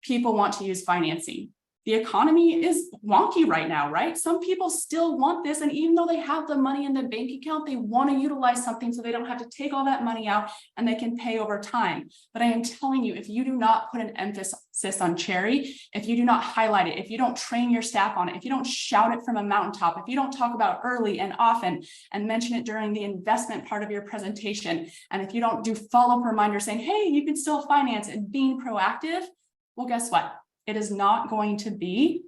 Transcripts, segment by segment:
people want to use financing. The economy is wonky right now, right? Some people still want this. And even though they have the money in the bank account, they want to utilize something so they don't have to take all that money out and they can pay over time. But I am telling you, if you do not put an emphasis on Cherry, if you do not highlight it, if you don't train your staff on it, if you don't shout it from a mountaintop, if you don't talk about early and often and mention it during the investment part of your presentation, and if you don't do follow-up reminders saying, hey, you can still finance and being proactive, well, guess what? It is not going to be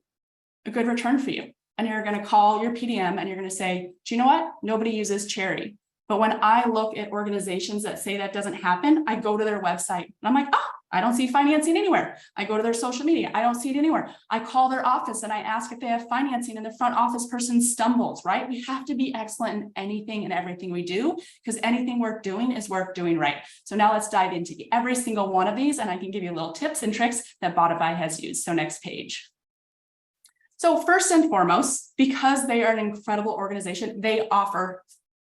a good return for you. And you're going to call your PDM and you're going to say, do you know what? Nobody uses Cherry. But when I look at organizations that say that doesn't happen, I go to their website and I'm like, oh, I don't see financing anywhere. I go to their social media. I don't see it anywhere. I call their office and I ask if they have financing and the front office person stumbles, right? We have to be excellent in anything and everything we do because anything worth doing is worth doing right. So now let's dive into every single one of these and I can give you little tips and tricks that Bodify has used. So next page. So first and foremost, because they are an incredible organization, they offer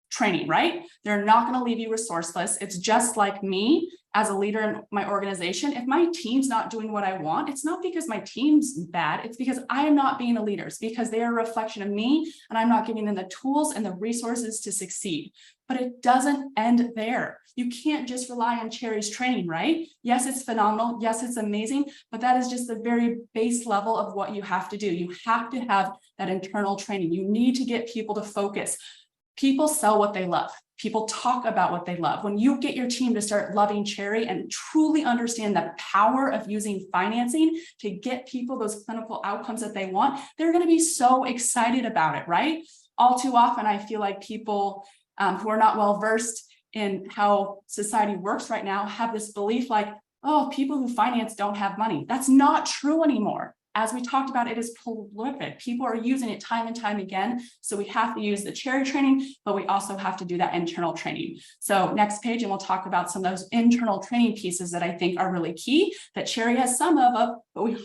training, right? They're not going to leave you resourceless. It's just like me as a leader in my organization. If my team's not doing what I want, it's not because my team's bad. It's because I am not being a leader. It's because they are a reflection of me and I'm not giving them the tools and the resources to succeed. But it doesn't end there. You can't just rely on Cherry's training, right? Yes, it's phenomenal. Yes, it's amazing, but that is just the very base level of what you have to do. You have to have that internal training. You need to get people to focus. People sell what they love. People talk about what they love. When you get your team to start loving Cherry and truly understand the power of using financing to get people those clinical outcomes that they want, they're going to be so excited about it, right? All too often, I feel like people who are not well versed in how society works right now have this belief like, oh, people who finance don't have money. That's not true anymore. As we talked about, it is prolific. People are using it time and time again. So we have to use the Cherry training, but we also have to do that internal training. So next page, and we'll talk about some of those internal training pieces that I think are really key that Cherry has some of, but we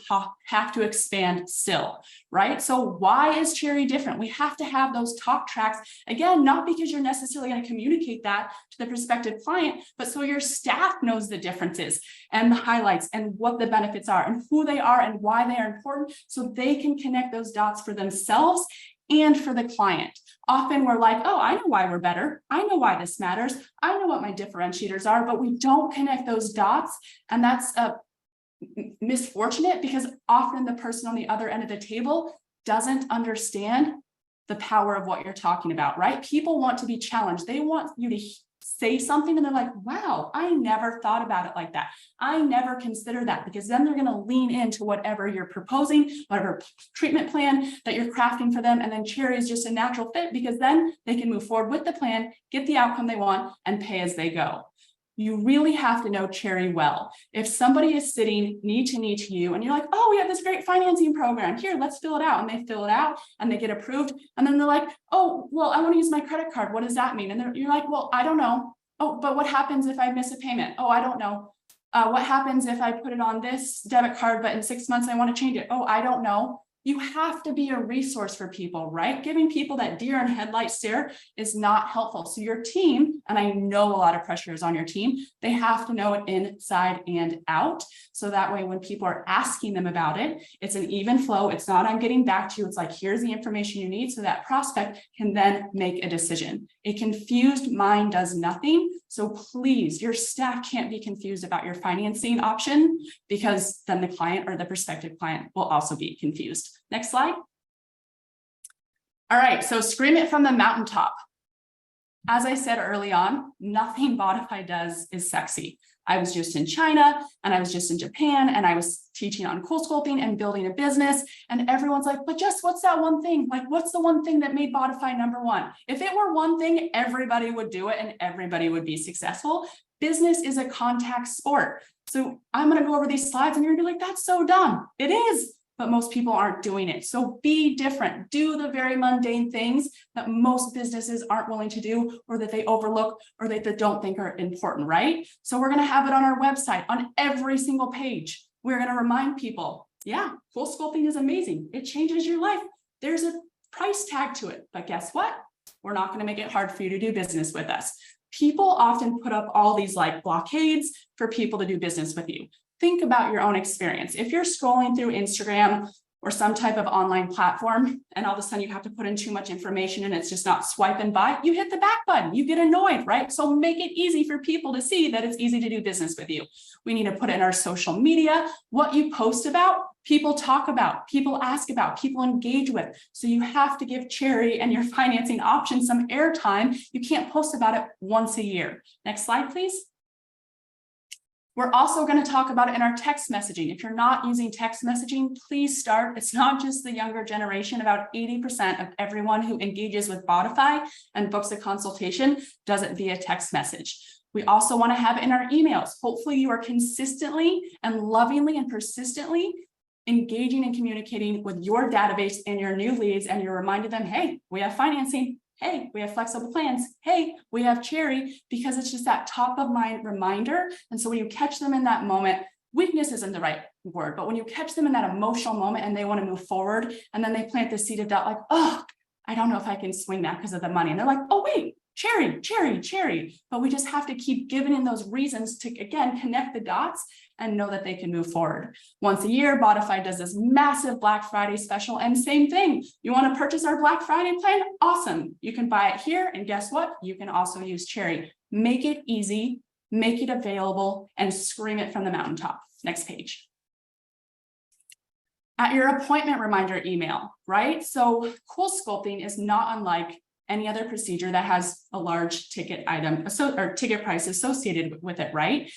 have to expand still, right? So why is Cherry different? We have to have those talk tracks. Again, not because you're necessarily going to communicate that to the prospective client, but so your staff knows the differences and the highlights and what the benefits are and who they are and why they are important, so they can connect those dots for themselves and for the client. Often we're like, oh, I know why we're better. I know why this matters. I know what my differentiators are, but we don't connect those dots. And that's misfortunate because often the person on the other end of the table doesn't understand the power of what you're talking about, right? People want to be challenged. They want you to say something and they're like, wow, I never thought about it like that. I never considered that, because then they're going to lean into whatever you're proposing, whatever treatment plan that you're crafting for them. And then Cherry is just a natural fit because then they can move forward with the plan, get the outcome they want, and pay as they go. You really have to know Cherry well. If somebody is sitting knee to you and you're like, oh, we have this great financing program here, let's fill it out. And they fill it out and they get approved. And then they're like, oh, well, I want to use my credit card. What does that mean? And you're like, well, I don't know. Oh, but what happens if I miss a payment? Oh, I don't know. What happens if I put it on this debit card, but in 6 months I want to change it? Oh, I don't know. You have to be a resource for people, right? Giving people that deer in headlight stare is not helpful. So your team, and I know a lot of pressure is on your team, they have to know it inside and out. So that way, when people are asking them about it, it's an even flow. It's not, I'm getting back to you. It's like, here's the information you need. So that prospect can then make a decision. A confused mind does nothing. So please, your staff can't be confused about your financing option, because then the client or the prospective client will also be confused. Next slide. All right, so scream it from the mountaintop. As I said early on, nothing Bodify does is sexy. I was just in China and I was just in Japan and I was teaching on cool sculpting and building a business. And everyone's like, but Jess, what's that one thing? Like, what's the one thing that made Bodify #1? If it were one thing, everybody would do it and everybody would be successful. Business is a contact sport. So I'm going to go over these slides and you're going to be like, that's so dumb. It is. But most people aren't doing it. So be different. Do the very mundane things that most businesses aren't willing to do, or that they overlook, or that they don't think are important, right? So we're going to have it on our website on every single page. We're going to remind people, yeah, cool sculpting is amazing. It changes your life. There's a price tag to it. But guess what? We're not going to make it hard for you to do business with us. People often put up all these like blockades for people to do business with you. think about your own experience. If you're scrolling through Instagram or some type of online platform, and all of a sudden you have to put in too much information and it's just not swiping by, you hit the back button, you get annoyed, right? So make it easy for people to see that it's easy to do business with you. We need to put in our social media, what you post about, people talk about, people ask about, people engage with. So you have to give Cherry and your financing option some airtime. You can't post about it once a year. Next slide, please. We're also going to talk about it in our text messaging. If you're not using text messaging, please start. It's not just the younger generation. About 80% of everyone who engages with Bodify and books a consultation does it via text message. We also want to have it in our emails. Hopefully you are consistently and lovingly and persistently engaging and communicating with your database and your new leads, and you're reminding them, hey, we have financing. Hey, we have flexible plans. Hey, we have Cherry, because it's just that top of mind reminder. And so when you catch them in that moment, weakness isn't the right word, but when you catch them in that emotional moment and they want to move forward, and then they plant the seed of doubt, like, oh, I don't know if I can swing that because of the money. And they're like, oh, wait, Cherry, Cherry, Cherry. But we just have to keep giving in those reasons to, again, connect the dots and know that they can move forward. Once a year, Bodify does this massive Black Friday special, and same thing. You want to purchase our Black Friday plan? Awesome. You can buy it here, and guess what? You can also use Cherry. Make it easy, make it available, and scream it from the mountaintop. Next page. At your appointment reminder email, right? So cool sculpting is not unlike any other procedure that has a large ticket item or ticket price associated with it, right?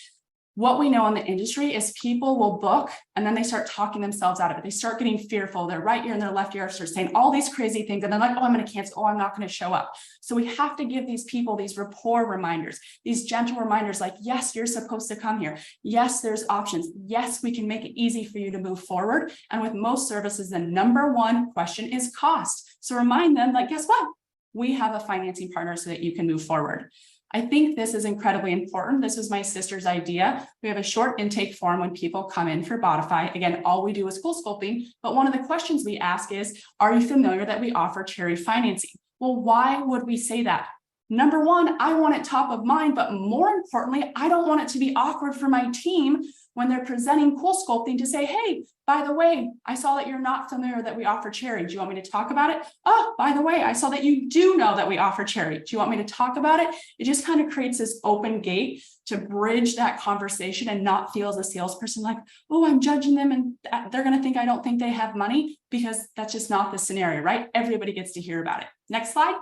What we know in the industry is people will book and then they start talking themselves out of it. They start getting fearful. Their right ear and their left ear start saying all these crazy things. And they're like, oh, I'm going to cancel. Oh, I'm not going to show up. So we have to give these people these rapport reminders, these gentle reminders like, yes, you're supposed to come here. Yes, there's options. Yes, we can make it easy for you to move forward. And with most services, the number one question is cost. So remind them like, guess what? We have a financing partner so that you can move forward. I think this is incredibly important. This was my sister's idea. We have a short intake form when people come in for Bodify. Again, all we do is cool sculpting, but one of the questions we ask is, are you familiar that we offer Cherry financing? Well, why would we say that? Number one, I want it top of mind, but more importantly, I don't want it to be awkward for my team when they're presenting cool sculpting to say, hey, by the way, I saw that you're not familiar that we offer Cherry. Do you want me to talk about it? Oh, by the way, I saw that you do know that we offer Cherry. Do you want me to talk about it? It just kind of creates this open gate to bridge that conversation and not feel as a salesperson like, oh, I'm judging them and they're going to think I don't think they have money, because that's just not the scenario, right? Everybody gets to hear about it. Next slide.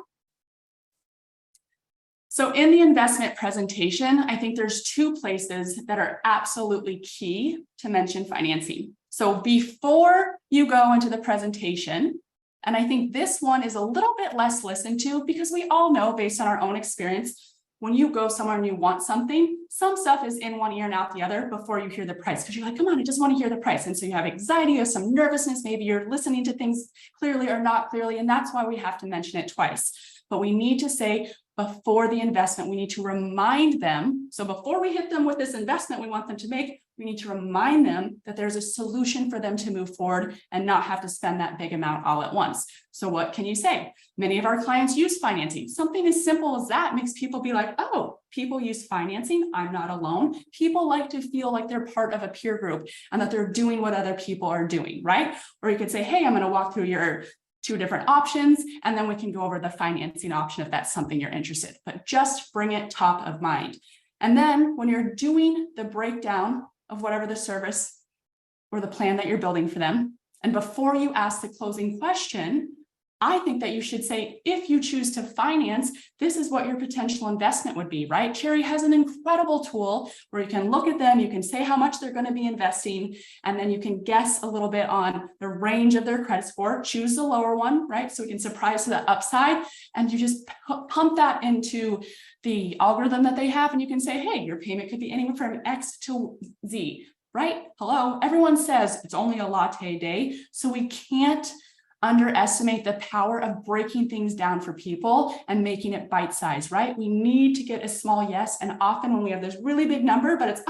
So in the investment presentation, I think there's two places that are absolutely key to mention financing. So before you go into the presentation, and I think this one is a little bit less listened to because we all know based on our own experience, when you go somewhere and you want something, some stuff is in one ear and out the other before you hear the price, because you're like, come on, I just want to hear the price. And so you have anxiety, you have some nervousness, maybe you're listening to things clearly or not clearly, and that's why we have to mention it twice. But we need to say, before the investment, we need to remind them. So before we hit them with this investment we want them to make, we need to remind them that there's a solution for them to move forward and not have to spend that big amount all at once. So what can you say? Many of our clients use financing. Something as simple as that makes people be like, oh, people use financing. I'm not alone. People like to feel like they're part of a peer group and that they're doing what other people are doing, right? Or you could say, hey, I'm going to walk through your two different options, and then we can go over the financing option if that's something you're interested in. But just bring it top of mind. And then when you're doing the breakdown of whatever the service or the plan that you're building for them, and before you ask the closing question, I think that you should say, if you choose to finance, this is what your potential investment would be, right? Cherry has an incredible tool where you can look at them, you can say how much they're going to be investing, and then you can guess a little bit on the range of their credit score, choose the lower one, right? So we can surprise to the upside, and you just pump that into the algorithm that they have, and you can say, hey, your payment could be anywhere from X to Z, right? Hello, everyone says it's only a latte a day, so we can't underestimate the power of breaking things down for people and making it bite-sized, right? We need to get a small yes. And often when we have this really big number, but it's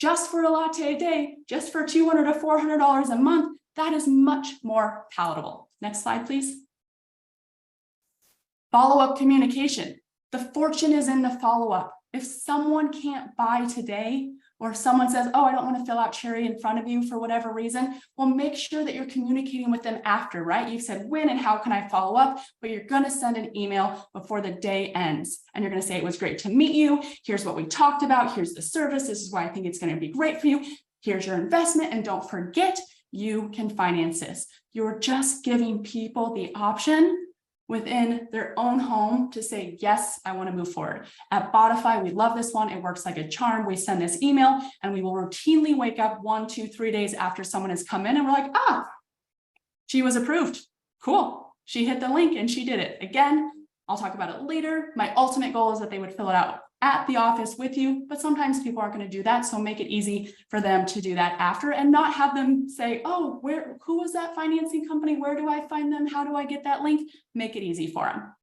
just for a latte a day, just for $200 to $400 a month, that is much more palatable. Next slide, please. Follow-up communication. The fortune is in the follow-up. If someone can't buy today, Or if someone says, oh, I don't want to fill out Cherry in front of you for whatever reason, well, make sure that you're communicating with them after, right? You've said when and how can I follow up, but you're going to send an email before the day ends. And you're going to say, it was great to meet you. Here's what we talked about. Here's the service. This is why I think it's going to be great for you. Here's your investment. And don't forget, you can finance this. You're just giving people the option within their own home to say, yes, I want to move forward. At Bodify, we love this one. It works like a charm. We send this email and we will routinely wake up 1, 2, 3 days after someone has come in and we're like, ah, she was approved. Cool. She hit the link and she did it. Again, I'll talk about it later. My ultimate goal is that they would fill it out at the office with you, but sometimes people aren't going to do that. So make it easy for them to do that after and not have them say, oh, who was that financing company? Where do I find them? How do I get that link? Make it easy for them.